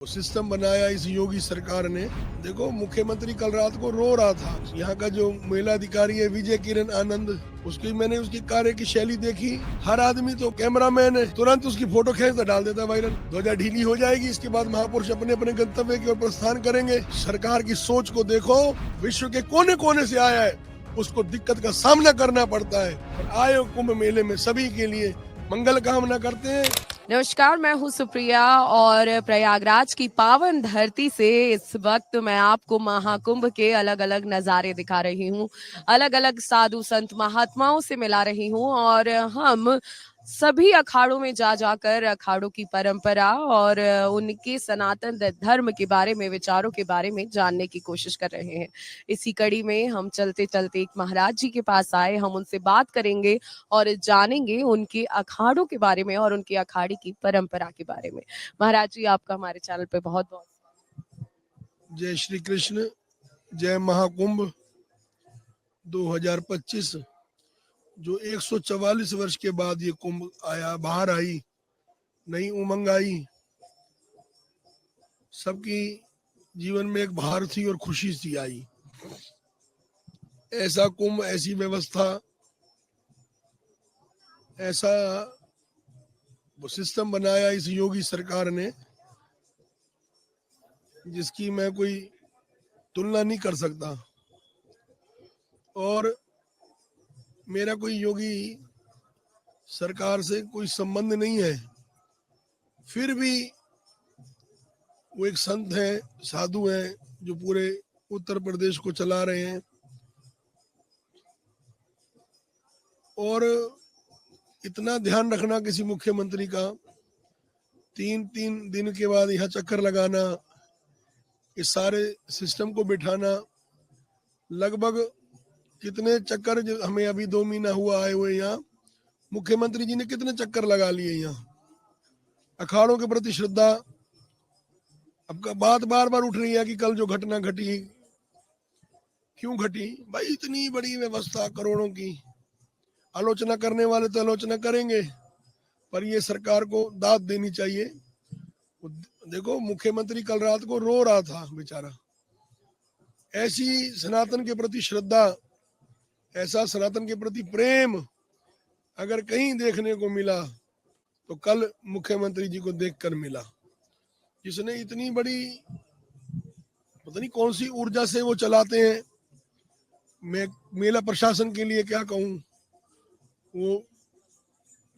System बनाया इस योगी सरकार ने। देखो, मुख्यमंत्री कल रात को रो रहा था। यहाँ का जो महिला अधिकारी है विजय किरण आनंद, मैंने उसकी कार्य की शैली देखी। हर आदमी तो कैमरामैन है, तुरंत उसकी फोटो खींच कर डाल देता है वायरल। ध्वजा ढीली हो जाएगी, इसके बाद महापुरुष अपने अपने गंतव्य की ओर प्रस्थान करेंगे। सरकार की सोच को देखो, विश्व के कोने कोने से आया है, उसको दिक्कत का सामना करना पड़ता है। और आए कुंभ मेले में सभी के लिए मंगल कामना करते हैं। नमस्कार, मैं हूं सुप्रिया और प्रयागराज की पावन धरती से इस वक्त मैं आपको महाकुंभ के अलग अलग नजारे दिखा रही हूं। अलग अलग साधु संत महात्माओं से मिला रही हूं और हम सभी अखाड़ों में जा जाकर अखाड़ों की परंपरा और उनके सनातन धर्म के बारे में, विचारों के बारे में जानने की कोशिश कर रहे हैं। इसी कड़ी में हम चलते चलते एक महाराज जी के पास आए। हम उनसे बात करेंगे और जानेंगे उनके अखाड़ों के बारे में और उनकी अखाड़े की परंपरा के बारे में। महाराज जी, आपका हमारे चैनल पे बहुत बहुत जय श्री कृष्ण, जय महाकुंभ 2025। जो 144 वर्ष के बाद ये कुंभ आया, बाहर आई, नई उमंग आई, सबकी जीवन में एक बाहर थी और खुशी सी आई। ऐसा कुंभ, ऐसी व्यवस्था, ऐसा वो सिस्टम बनाया इस योगी सरकार ने, जिसकी मैं कोई तुलना नहीं कर सकता। और मेरा कोई योगी सरकार से कोई संबंध नहीं है, फिर भी वो एक संत है, साधु हैं, जो पूरे उत्तर प्रदेश को चला रहे हैं। और इतना ध्यान रखना किसी मुख्यमंत्री का, 3-3 दिन के बाद यहाँ चक्कर लगाना, इस सारे सिस्टम को बिठाना, लगभग कितने चक्कर, जो हमें अभी 2 महीना हुआ आए हुए यहाँ, मुख्यमंत्री जी ने कितने चक्कर लगा लिए यहाँ। अखाड़ों के प्रति श्रद्धा, अब बात बार बार उठ रही है कि कल जो घटना घटी, क्यों घटी भाई? इतनी बड़ी व्यवस्था, करोड़ों की, आलोचना करने वाले तो आलोचना करेंगे, पर ये सरकार को दाद देनी चाहिए। देखो, मुख्यमंत्री कल रात को रो रहा था बेचारा। ऐसी सनातन के प्रति श्रद्धा, ऐसा सनातन के प्रति प्रेम अगर कहीं देखने को मिला तो कल मुख्यमंत्री जी को देखकर मिला, जिसने इतनी बड़ी, पता नहीं कौन सी ऊर्जा से वो चलाते हैं। मैं मेला प्रशासन के लिए क्या कहूँ, वो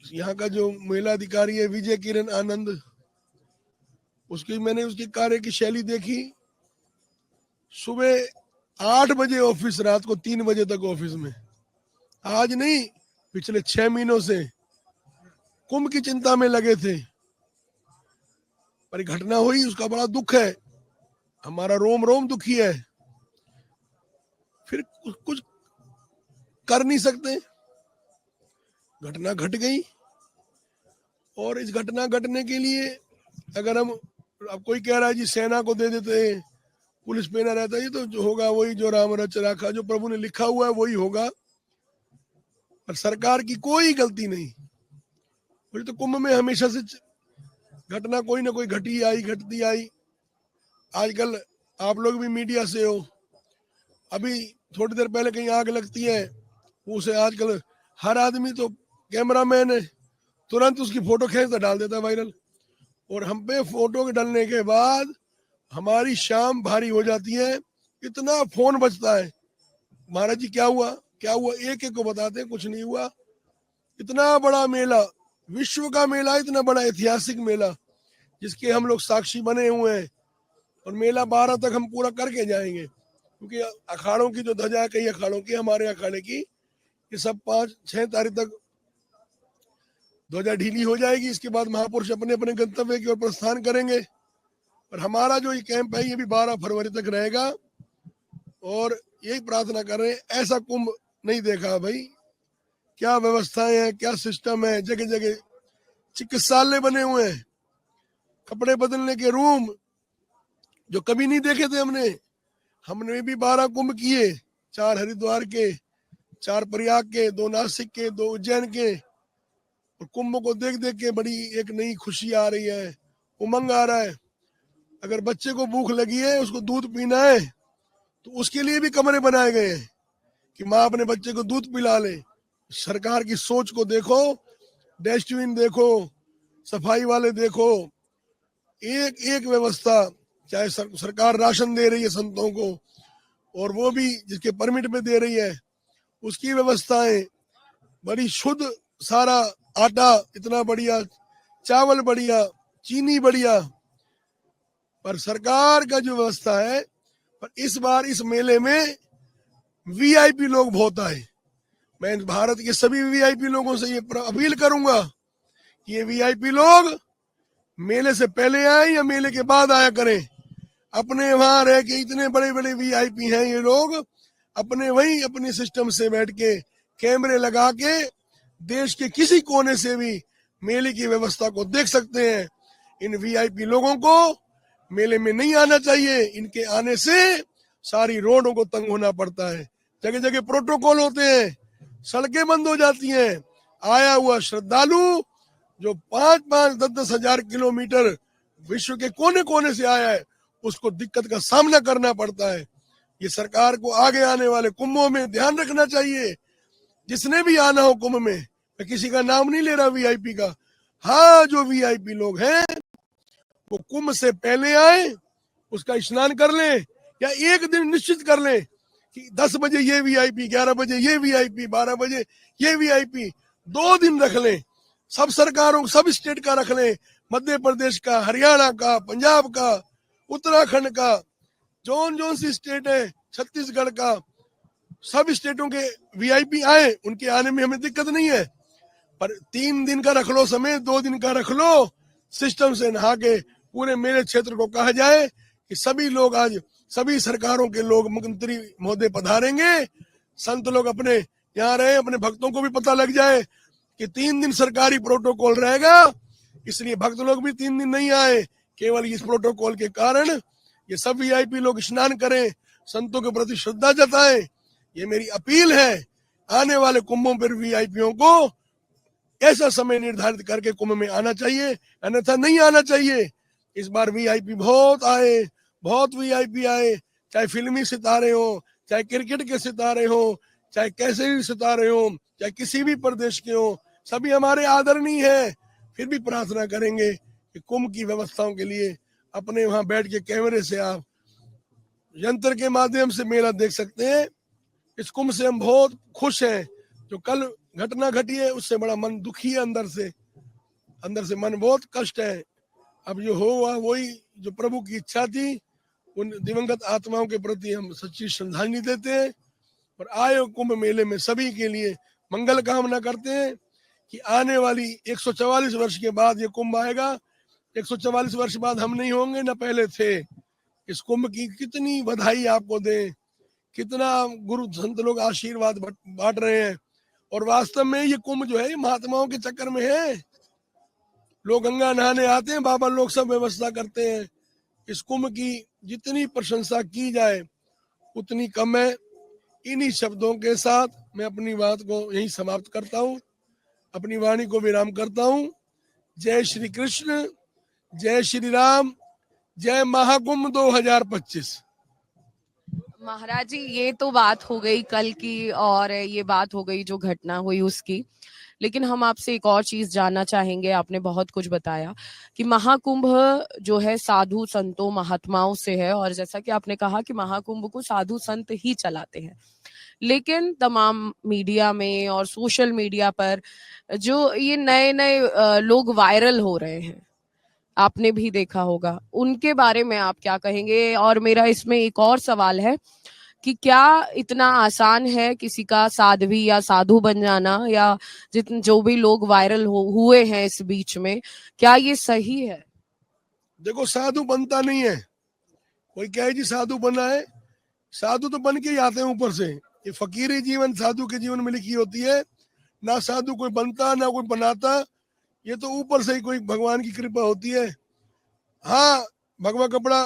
यहाँ का जो महिला अधिकारी है विजय किरण आनंद, मैंने उसकी कार्य की शैली देखी। सुबह 8 बजे ऑफिस, रात को 3 बजे तक ऑफिस में। आज नहीं, पिछले 6 महीनों से कुंभ की चिंता में लगे थे। पर घटना हुई, उसका बड़ा दुख है, हमारा रोम रोम दुखी है, फिर कुछ कर नहीं सकते। घटना घट गई, और इस घटना घटने के लिए अगर हम, अब कोई कह रहा है जी सेना को दे देते हैं, पुलिस पे ना रहता, ये तो जो होगा वही, जो राम रच रखा, जो प्रभु ने लिखा हुआ है वही होगा। पर सरकार की कोई गलती नहीं। मुझे तो कुंभ में हमेशा से घटना कोई ना कोई घटती आई। आजकल आप लोग भी मीडिया से हो, अभी थोड़ी देर पहले कहीं आग लगती है, उसे आजकल हर आदमी तो कैमरामैन है, तुरंत उसकी फोटो खींच कर डाल देता है वायरल। और हम पे फोटो के डालने के बाद हमारी शाम भारी हो जाती है। इतना फोन बजता है, महाराज जी क्या हुआ क्या हुआ, एक एक को बताते हैं, कुछ नहीं हुआ। इतना बड़ा मेला, विश्व का मेला, इतना बड़ा ऐतिहासिक मेला, जिसके हम लोग साक्षी बने हुए हैं। और मेला 12 तक हम पूरा करके जाएंगे, क्योंकि अखाड़ों की जो ध्वजा है, कई अखाड़ों की, हमारे अखाड़े की, ये सब 5-6 तारीख तक ध्वजा ढीली हो जाएगी। इसके बाद महापुरुष अपने अपने गंतव्य की ओर प्रस्थान करेंगे। और हमारा जो ये कैंप है, ये भी 12 फरवरी तक रहेगा। और यही प्रार्थना कर रहे हैं, ऐसा कुंभ नहीं देखा भाई। क्या व्यवस्थाएं हैं, क्या सिस्टम है, जगह जगह चिकित्सालय बने हुए हैं, कपड़े बदलने के रूम, जो कभी नहीं देखे थे हमने। हमने भी 12 कुंभ किए, 4 हरिद्वार के, 4 प्रयाग के, 2 नासिक के, 2 उज्जैन के। और कुंभ को देख देख के बड़ी एक नई खुशी आ रही है, उमंग आ रहा है। अगर बच्चे को भूख लगी है, उसको दूध पीना है, तो उसके लिए भी कमरे बनाए गए हैं कि माँ अपने बच्चे को दूध पिला ले। सरकार की सोच को देखो, डस्टबिन देखो, सफाई वाले देखो, एक एक व्यवस्था। चाहे सरकार राशन दे रही है संतों को, और वो भी जिसके परमिट पे दे रही है, उसकी व्यवस्थाएं बड़ी शुद्ध, सारा आटा इतना बढ़िया, चावल बढ़िया, चीनी बढ़िया। पर सरकार का जो व्यवस्था है, पर इस बार इस मेले में वीआईपी लोग बहुत आए। मैं भारत के सभी वीआईपी लोगों से ये अपील करूंगा कि ये वीआईपी लोग मेले से पहले आए या मेले के बाद आया करें। अपने वहां रह के, इतने बड़े बड़े वीआईपी हैं ये लोग, अपने वहीं अपने सिस्टम से बैठ के कैमरे लगा के देश के किसी कोने से भी मेले की व्यवस्था को देख सकते हैं। इन वीआईपी लोगों को मेले में नहीं आना चाहिए। इनके आने से सारी रोडों को तंग होना पड़ता है, जगह जगह प्रोटोकॉल होते हैं, सड़कें बंद हो जाती हैं। आया हुआ श्रद्धालु जो 5-5, 10-10 हजार किलोमीटर विश्व के कोने कोने से आया है, उसको दिक्कत का सामना करना पड़ता है। ये सरकार को आगे आने वाले कुंभों में ध्यान रखना चाहिए। जिसने भी आना हो कुंभ में, मैं किसी का नाम नहीं ले रहा वीआईपी का, हाँ जो वीआईपी लोग हैं वो कुंभ से पहले आए, उसका स्नान कर लें, या एक दिन निश्चित कर लें कि 10 बजे ये वीआईपी, 11 बजे ये वीआईपी, 12 बजे ये वीआईपी, 2 दिन रख लें। सब सरकारों, सब स्टेट का रख लें, मध्य प्रदेश का, हरियाणा का, पंजाब का, उत्तराखंड का, जोन सी स्टेट है, छत्तीसगढ़ का, सब स्टेटों के वीआईपी आए, उनके आने में हमें दिक्कत नहीं है। पर 3 दिन का रख लो समय, 2 दिन का रख लो, सिस्टम से नहा के पूरे मेरे क्षेत्र को कहा जाए कि सभी लोग, आज सभी सरकारों के लोग, मुख्यमंत्री महोदय पधारेंगे, संत लोग अपने यहाँ रहे, अपने भक्तों को भी पता लग जाए कि 3 दिन सरकारी प्रोटोकॉल रहेगा, इसलिए भक्त लोग भी 3 दिन नहीं आए। केवल इस प्रोटोकॉल के कारण ये सब वीआईपी लोग स्नान करें, संतों के प्रति श्रद्धा जताएं। ये मेरी अपील है। आने वाले कुंभों पर वीआईपीओं को ऐसा समय निर्धारित करके कुंभ में आना चाहिए, अन्यथा नहीं आना चाहिए। इस बार वीआईपी बहुत आए, बहुत वीआईपी आए, चाहे फिल्मी सितारे हो, चाहे क्रिकेट के सितारे हो, चाहे कैसे भी सितारे हो, चाहे किसी भी प्रदेश के हो, सभी हमारे आदरणीय है। फिर भी प्रार्थना करेंगे कि कुंभ की व्यवस्थाओं के लिए अपने वहां बैठ के कैमरे से आप यंत्र के माध्यम से मेला देख सकते हैं। इस कुंभ से हम बहुत खुश हैं। जो कल घटना घटी है उससे बड़ा मन दुखी है, अंदर से मन बहुत कष्ट है। अब जो हुआ वही जो प्रभु की इच्छा थी, उन दिवंगत आत्माओं के प्रति हम सच्ची श्रद्धांजलि देते हैं। और आए कुंभ मेले में सभी के लिए मंगल कामना करते हैं कि आने वाली 144 वर्ष के बाद ये कुंभ आएगा। 144 वर्ष बाद हम नहीं होंगे, न पहले थे। इस कुंभ की कितनी बधाई आपको दें, कितना गुरु संत लोग आशीर्वाद बांट रहे हैं। और वास्तव में ये कुंभ जो है, ये महात्माओं के चक्कर में है। लोग गंगा नहाने आते हैं, बाबा लोग सब व्यवस्था करते हैं। इस कुंभ की जितनी प्रशंसा की जाए उतनी कम है। इन्हीं शब्दों के साथ मैं अपनी बात को यहीं समाप्त करता हूँ, अपनी वाणी को विराम करता हूँ। जय श्री कृष्ण, जय श्री राम, जय महाकुंभ 2025। महाराज जी, ये तो बात हो गई कल की, और ये बात हो गई जो घटना हुई उसकी। लेकिन हम आपसे एक और चीज जानना चाहेंगे। आपने बहुत कुछ बताया कि महाकुंभ जो है साधु संतों महात्माओं से है, और जैसा कि आपने कहा कि महाकुंभ को साधु संत ही चलाते हैं। लेकिन तमाम मीडिया में और सोशल मीडिया पर जो ये नए नए लोग वायरल हो रहे हैं, आपने भी देखा होगा, उनके बारे में आप क्या कहेंगे? और मेरा इसमें एक और सवाल है कि क्या इतना आसान है किसी का साध्वी या साधु बन जाना, या जितने जो भी लोग वायरल हुए हैं इस बीच में, क्या ये सही है? देखो, साधु बनता नहीं है कोई। कहे जी साधु बना है, साधु तो बन के ही आते हैं ऊपर से। ये फकीरी जीवन साधु के जीवन में लिखी होती है। ना साधु कोई बनता, ना कोई बनाता, ये तो ऊपर से ही कोई भगवान की कृपा होती है। हाँ, भगवा कपड़ा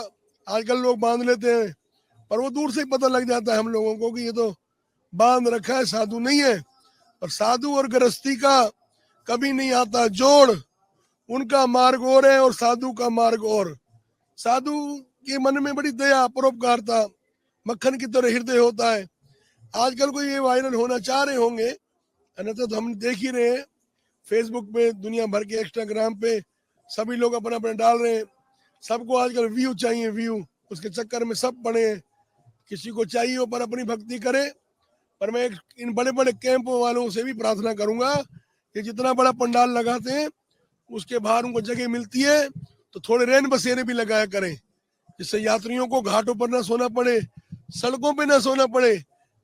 आजकल लोग बांध लेते हैं, पर वो दूर से ही पता लग जाता है हम लोगों को कि ये तो बांध रखा है, साधु नहीं है। और साधु और गृहस्थी का कभी नहीं आता जोड़। उनका मार्ग और है और साधु का मार्ग और। साधु के मन में बड़ी दया, परोपकारता, मक्खन की तरह हृदय होता है। आजकल कोई ये वायरल होना चाह रहे होंगे, अन्यथा तो हम देख ही रहे हैं फेसबुक पे, दुनिया भर के इंस्टाग्राम पे सभी लोग अपना अपना डाल रहे हैं। सबको आजकल व्यू चाहिए, व्यू, उसके चक्कर में सब पड़े हैं। किसी को चाहिए हो पर अपनी भक्ति करे। पर मैं इन बड़े बड़े कैंप वालों से भी प्रार्थना करूंगा कि जितना बड़ा पंडाल लगाते हैं उसके बाहर उनको जगह मिलती है तो थोड़े रैन बसेरे भी लगाया करें, जिससे यात्रियों को घाटों पर ना सोना पड़े, सड़कों पे ना सोना पड़े।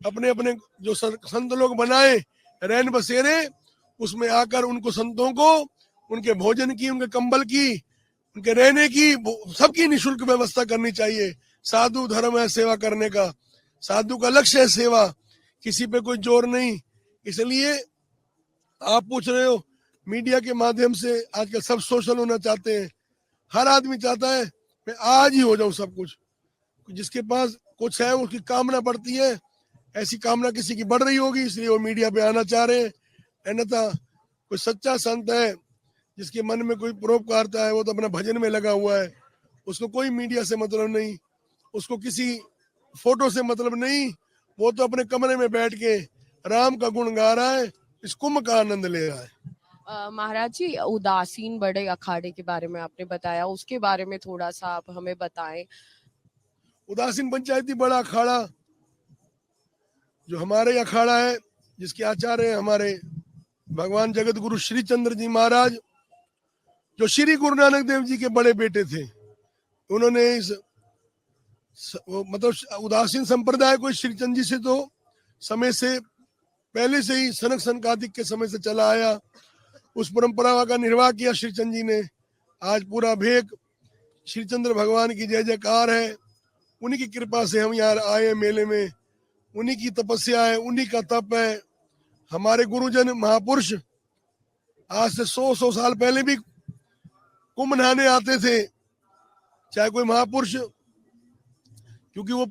अपने अपने जो संत लोग बनाए रैन बसेरे, उसमें आकर उनको संतों को उनके भोजन की, उनके कंबल की, उनके रहने की, सबकी निःशुल्क व्यवस्था करनी चाहिए। साधु धर्म है सेवा करने का, साधु का लक्ष्य है सेवा, किसी पे कोई जोर नहीं। इसलिए आप पूछ रहे हो, मीडिया के माध्यम से आजकल सब सोशल होना चाहते हैं। हर आदमी चाहता है मैं आज ही हो जाऊं सब कुछ। जिसके पास कुछ है उसकी कामना बढ़ती है, ऐसी कामना किसी की बढ़ रही होगी इसलिए वो मीडिया पे आना चाह रहे हैं। अन्यथा कोई सच्चा संत है जिसके मन में कोई परोपकारता है, वो तो अपना भजन में लगा हुआ है, उसको कोई मीडिया से मतलब नहीं, उसको किसी फोटो से मतलब नहीं, वो तो अपने कमरे में बैठ के राम का गुण गा रहा है, इस कुंभ का आनंद ले रहा है। महाराज जी, उदासीन बड़े अखाड़े के बारे में आपने बताया, उसके बारे में थोड़ा सा आप हमें बताएं। उदासीन पंचायती बड़ा अखाड़ा जो हमारे अखाड़ा है, जिसके आचार्य हैं हमारे भगवान जगत गुरु श्री चंद्र जी महाराज, जो श्री गुरु नानक देव जी के बड़े बेटे थे। उन्होंने इस मतलब उदासीन संप्रदाय को श्री चंद्र जी से तो समय से पहले से ही सनक सनकादिक के समय से चला आया, उस परंपरा का निर्वाह किया श्री चंद्र जी ने। आज पूरा भेक श्री चंद्र भगवान की जय जयकार है, उन्हीं की कृपा से हम यहाँ आए मेले में, उन्हीं की तपस्या है, उन्हीं का तप है। हमारे गुरुजन महापुरुष आज से 100 साल पहले भी कुंभ नहाने आते थे, चाहे कोई महापुरुष, क्योंकि वो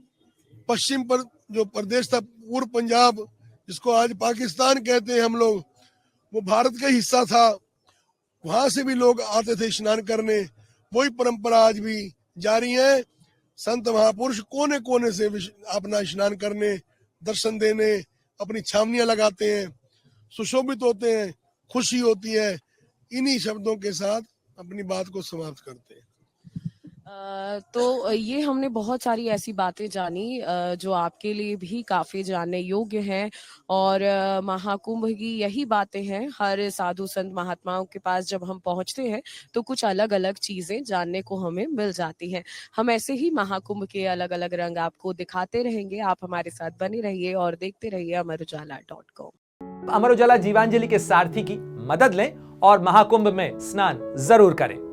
पश्चिम पर जो प्रदेश था, पूर्व पंजाब जिसको आज पाकिस्तान कहते हैं हम लोग, वो भारत का हिस्सा था। वहां से भी लोग आते थे स्नान करने, वही परंपरा आज भी जारी है। संत महापुरुष कोने कोने से अपना स्नान करने, दर्शन देने अपनी छावनियां लगाते हैं, सुशोभित होते हैं, खुशी होती है। इन्हीं शब्दों के साथ अपनी बात को समाप्त करते हैं। तो ये हमने बहुत सारी ऐसी बातें जानी जो आपके लिए भी काफी जानने योग्य हैं, और महाकुंभ की यही बातें हैं। हर साधु संत महात्माओं के पास जब हम पहुंचते हैं तो कुछ अलग अलग चीजें जानने को हमें मिल जाती हैं। हम ऐसे ही महाकुंभ के अलग अलग रंग आपको दिखाते रहेंगे। आप हमारे साथ बने रहिए और देखते रहिए amarujala.com। अमर उजाला जीवांजलि के सारथी की मदद लें और महाकुंभ में स्नान जरूर करें।